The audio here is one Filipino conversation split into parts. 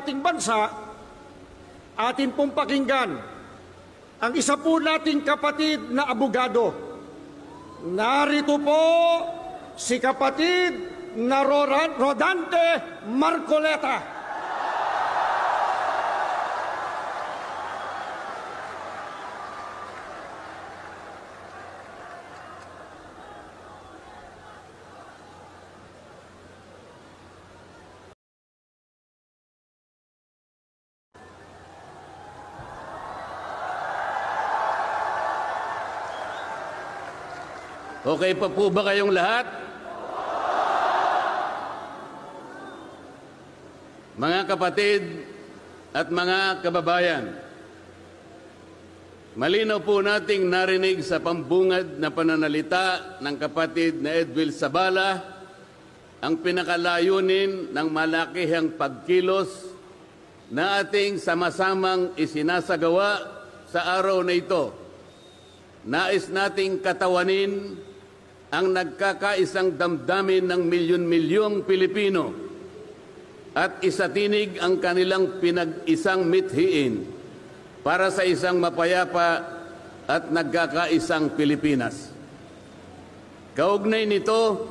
ating bansa, atin pong pakinggan ang isa po nating kapatid na abogado. Narito po si kapatid na Rodante Marcoleta. Okay pa po ba kayong lahat? Mga kapatid at mga kababayan, malinaw po nating narinig sa pambungad na pananalita ng kapatid na Edwil Sabala ang pinakalayunin ng malakihang pagkilos na ating sama-samang isinasagawa sa araw na ito. Nais nating katawanin ang nagkakaisang damdamin ng milyon-milyong Pilipino at isatinig ang kanilang pinag-isang mithiin para sa isang mapayapa at nagkakaisang Pilipinas. Kaugnay nito,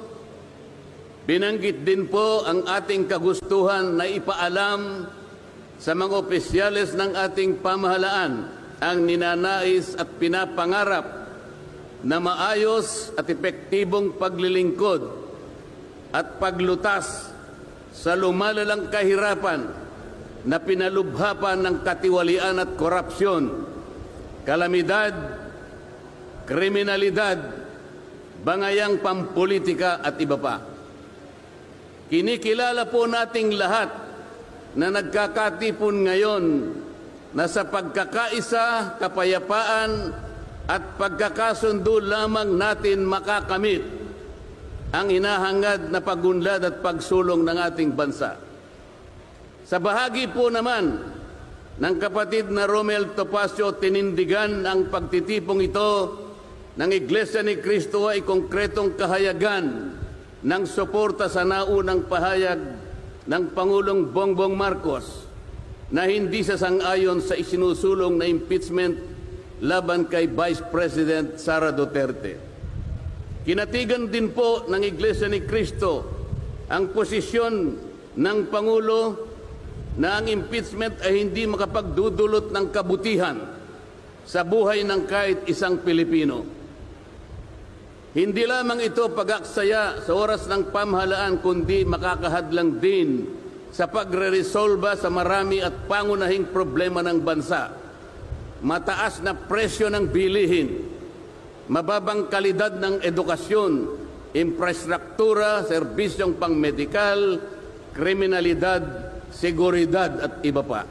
binanggit din po ang ating kagustuhan na ipaalam sa mga opisyales ng ating pamahalaan ang ninanais at pinapangarap na maayos at epektibong paglilingkod at paglutas sa lumalalang kahirapan na pinalubhapan ng katiwalian at korupsyon, kalamidad, kriminalidad, bangayang pampolitika at iba pa. Kinikilala po nating lahat na nagkakatipon ngayon na sa pagkakaisa, kapayapaan at pagkakasundo lamang natin makakamit ang hinahangad na pagunlad at pagsulong ng ating bansa. Sa bahagi po naman ng kapatid na Romel Topacio, tinindigan ang pagtitipong ito ng Iglesia ni Cristo ay konkretong kahayagan ng suporta sa naunang pahayag ng Pangulong Bongbong Marcos na hindi sasang-ayon sa isinusulong na impeachment laban kay Vice President Sara Duterte. Kinatigan din po ng Iglesia ni Cristo ang posisyon ng Pangulo na ang impeachment ay hindi makapagdudulot ng kabutihan sa buhay ng kahit isang Pilipino. Hindi lamang ito pag-aksaya sa oras ng pamahalaan, kundi makakahadlang din sa pagre-resolba sa marami at pangunahing problema ng bansa. Mataas na presyo ng bilihin, mababang kalidad ng edukasyon, infrastruktura, serbisyong pangmedikal, kriminalidad, seguridad at iba pa.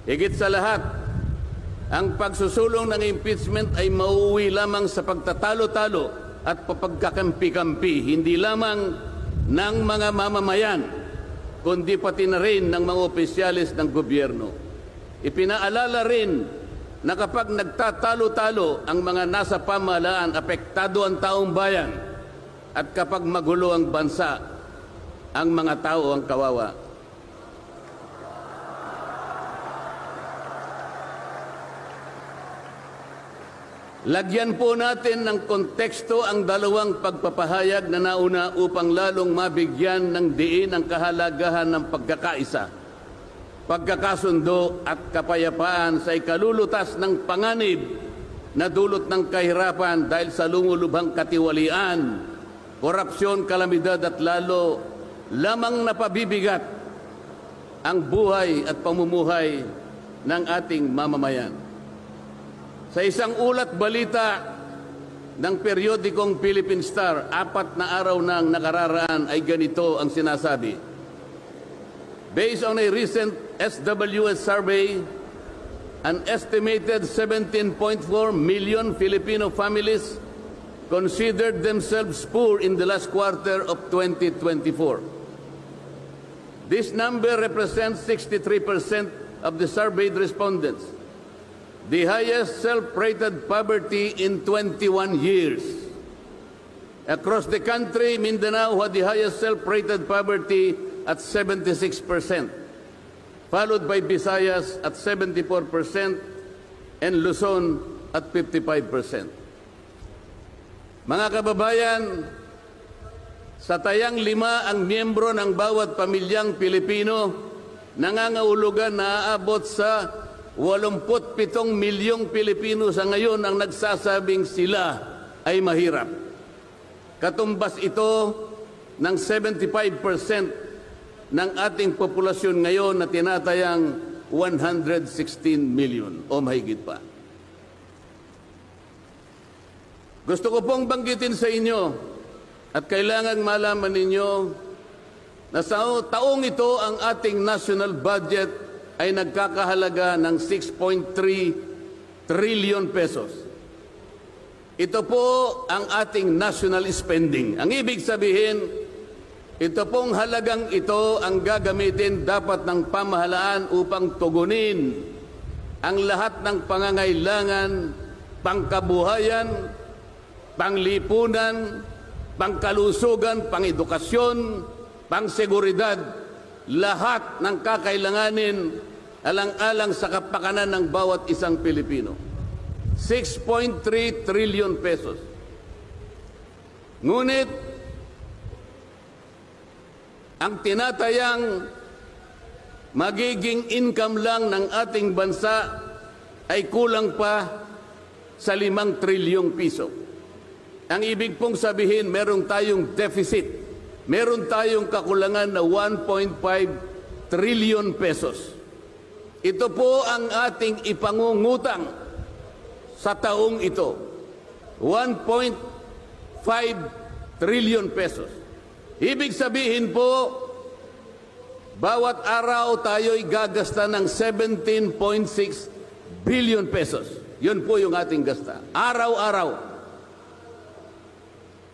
Higit sa lahat, ang pagsusulong ng impeachment ay mauuwi lamang sa pagtatalo-talo at papagkakampi-kampi, hindi lamang ng mga mamamayan, kundi pati na rin ng mga opisyalis ng gobyerno. Ipinaalala rin na kapag nagtatalo-talo ang mga nasa pamahalaan, apektado ang taong bayan, at kapag magulo ang bansa, ang mga tao ang kawawa. Lagyan po natin ng konteksto ang dalawang pagpapahayag na nauna upang lalong mabigyan ng diin ang kahalagahan ng pagkakaisa, pagkakasundo at kapayapaan sa ikalulutas ng panganib na dulot ng kahirapan dahil sa lumulubhang katiwalian, korupsyon, kalamidad at lalo lamang napabibigat ang buhay at pamumuhay ng ating mamamayan. Sa isang ulat balita ng periodikong Philippine Star, 4 na araw nang nakararaan ay ganito ang sinasabi. Based on a recent SWS survey, an estimated 17.4 million Filipino families considered themselves poor in the last quarter of 2024. This number represents 63% of the surveyed respondents, the highest self-rated poverty in 21 years. Across the country, Mindanao had the highest self-rated poverty at 76%. followed by Visayas at 74% and Luzon at 55%. Mga kababayan, sa tayang 5 ang miyembro ng bawat pamilyang Pilipino, nangangahulugan na aabot sa 87 milyong Pilipino sa ngayon ang nagsasabing sila ay mahirap. Katumbas ito ng 75% ng ating populasyon ngayon na tinatayang 116 million o mahigit pa. Gusto ko pong banggitin sa inyo at kailangan malaman ninyo na sa taong ito ang ating national budget ay nagkakahalaga ng 6.3 trillion pesos. Ito po ang ating national spending. Ang ibig sabihin, ito pong halagang ito ang gagamitin dapat ng pamahalaan upang tugunin ang lahat ng pangangailangan, pangkabuhayan, panglipunan, pangkalusugan, pangedukasyon, pangseguridad, lahat ng kakailanganin alang-alang sa kapakanan ng bawat isang Pilipino. 6.3 trillion pesos. Ngunit, ang tinatayang magiging income lang ng ating bansa ay kulang pa sa 5 trilyong piso. Ang ibig pong sabihin, meron tayong deficit. Meron tayong kakulangan na 1.5 trillion pesos. Ito po ang ating ipangungutang sa taong ito. 1.5 trillion pesos. Ibig sabihin po, bawat araw tayo'y gagasta ng 17.6 billion pesos. Yun po yung ating gasta. Araw-araw.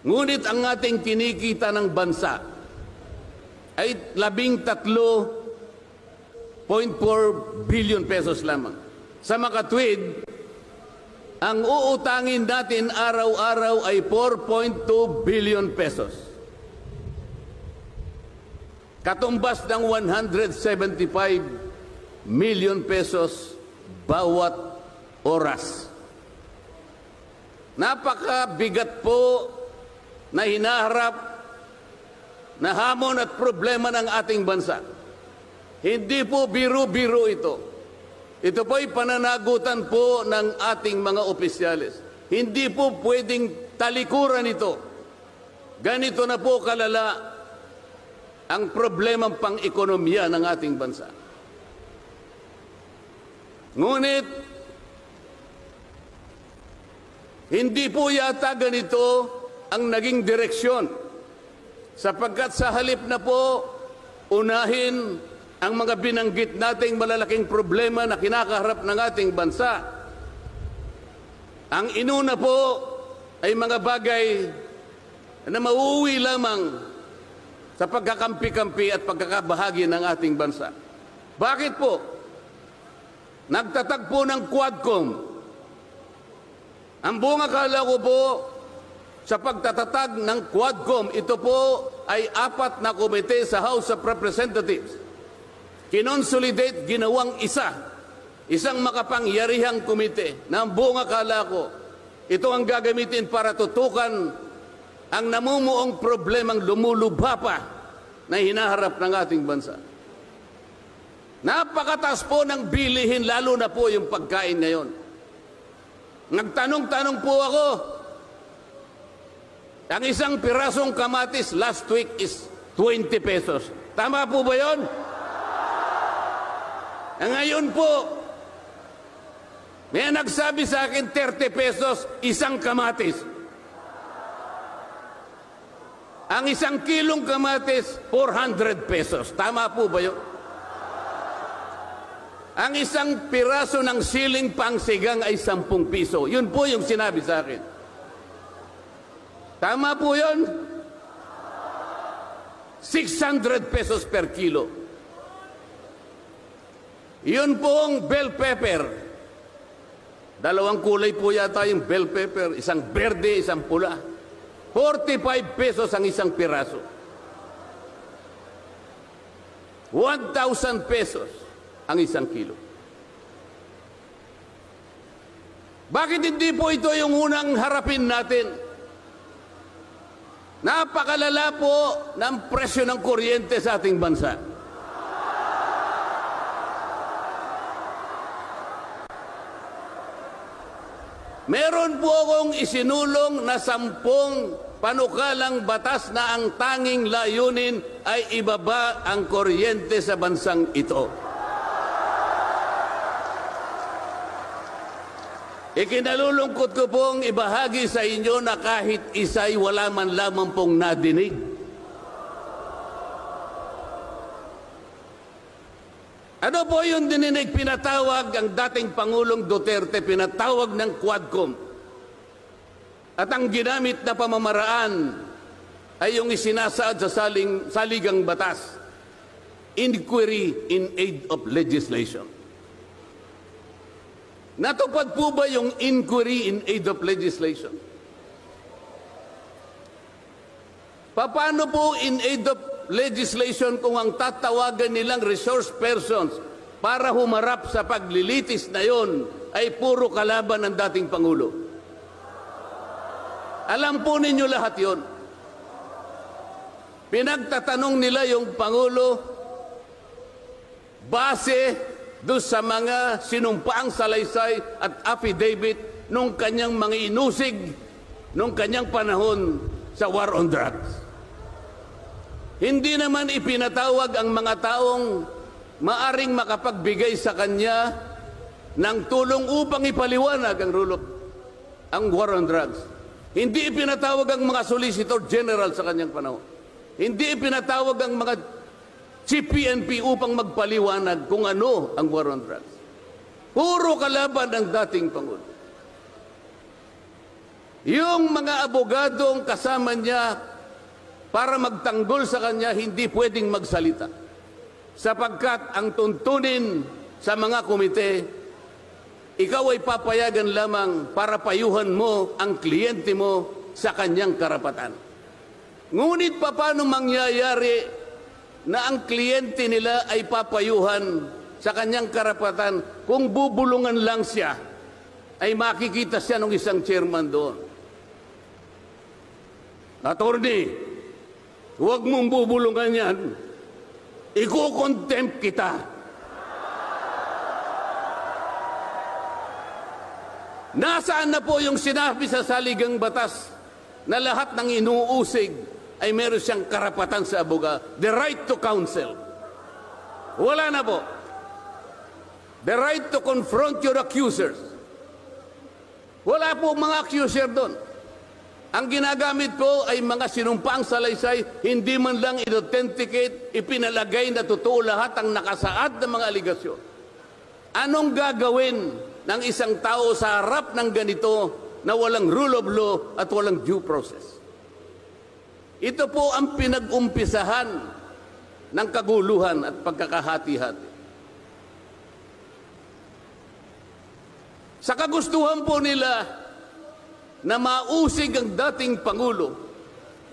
Ngunit ang ating kinikita ng bansa ay 13.4 billion pesos lamang. Sa makatwid, ang uutangin natin araw-araw ay 4.2 billion pesos. Katumbas ng 175 million pesos bawat oras. Napakabigat po na hinaharap na hamon at problema ng ating bansa. Hindi po biro-biro ito. Ito po'y pananagutan po ng ating mga opisyales. Hindi po pwedeng talikuran ito. Ganito na po kalala ang problemang pang-ekonomiya ng ating bansa. Ngunit, hindi po yata ganito ang naging direksyon, sapagkat sa halip na po unahin ang mga binanggit nating malalaking problema na kinakaharap ng ating bansa, ang inuna po ay mga bagay na mauuwi lamang sa pagkakampi-kampi at pagkakabahagi ng ating bansa. Bakit po? Nagtatag po ng Quadcom. Ang buong akala ko po, sa pagtatatag ng Quadcom, ito po ay 4 na komite sa House of Representatives. Kinonsolidate, ginawang isang makapangyarihang komite na ang buong akala ko, ito ang gagamitin para tutukan ang namumuong problemang lumulubha pa na hinaharap ng ating bansa. Napakataas po ng bilihin, lalo na po yung pagkain ngayon. Nagtanong-tanong po ako, ang isang pirasong kamatis last week is 20 pesos. Tama po ba yun? Ngayon po, may nagsabi sa akin 30 pesos isang kamatis. Ang isang kilong kamatis, 400 pesos. Tama po ba yun? Ang isang piraso ng siling pangsigang ay 10 piso. Yun po yung sinabi sa akin. Tama po yun? 600 pesos per kilo. Yun pong bell pepper. 2 kulay po yata yung bell pepper. Isang berde, isang pula. 45 pesos ang isang piraso. 1,000 pesos ang 1 kilo. Bakit hindi po ito yung unang harapin natin? Napakalala po ng presyo ng kuryente sa ating bansa. Meron po akong isinulong na 10 panukalang batas na ang tanging layunin ay ibaba ang kuryente sa bansang ito. Ikinalulungkot ko pong ibahagi sa inyo na kahit isa'y wala man lamang pong nadinig. Ano po yung dininig? Pinatawag ang dating Pangulong Duterte, pinatawag ng Quadcom. At ang ginamit na pamamaraan ay yung isinasaad sa saligang batas, inquiry in aid of legislation. Natupad po ba yung inquiry in aid of legislation? Paano po in aid of legislation kung ang tatawagan nilang resource persons para humarap sa paglilitis na yon ay puro kalaban ng dating Pangulo? Alam po ninyo lahat yon. Pinagtatanong nila yung Pangulo base doon sa mga sinumpaang salaysay at affidavit nung kanyang mga inusig nung kanyang panahon sa war on drugs. Hindi naman ipinatawag ang mga taong maaring makapagbigay sa kanya ng tulong upang ipaliwanag ang war on drugs. Hindi ipinatawag ang mga Solicitor General sa kanyang panahon. Hindi ipinatawag ang mga Chief PNP upang magpaliwanag kung ano ang war on drugs. Puro kalaban ng dating Pangulo. Yung mga abogadong kasama niya para magtanggol sa kanya, hindi pwedeng magsalita. Sapagkat ang tuntunin sa mga komite, ikaw ay papayagan lamang para payuhan mo ang kliyente mo sa kanyang karapatan. Ngunit paano mangyayari na ang kliyente nila ay papayuhan sa kanyang karapatan kung bubulungan lang siya, ay makikita siya ng isang chairman doon. Attorney, huwag mong bubulungan yan. Iko-contempt kita. Nasaan na po yung sinabi sa saligang batas na lahat ng inuusig ay meron siyang karapatan sa abogado, the right to counsel. Wala na po. The right to confront your accusers. Wala po mga accuser doon. Ang ginagamit po ay mga sinumpaang salaysay, hindi man lang in-authenticate, ipinalagay na totoo lahat ang nakasaad ng mga aligasyon. Anong gagawin ng isang tao sa harap ng ganito na walang rule of law at walang due process? Ito po ang pinag-umpisahan ng kaguluhan at pagkakahati-hati. Sa kagustuhan po nila na mausig ang dating Pangulo,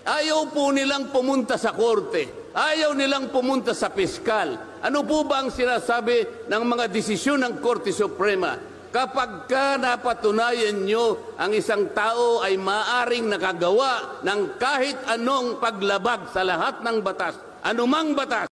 ayaw po nilang pumunta sa korte, ayaw nilang pumunta sa piskal. Ano po ba ang sinasabi ng mga desisyon ng Korte Suprema? Kapag ka napatunayan nyo ang isang tao ay maaring nakagawa ng kahit anong paglabag sa lahat ng batas, anumang batas,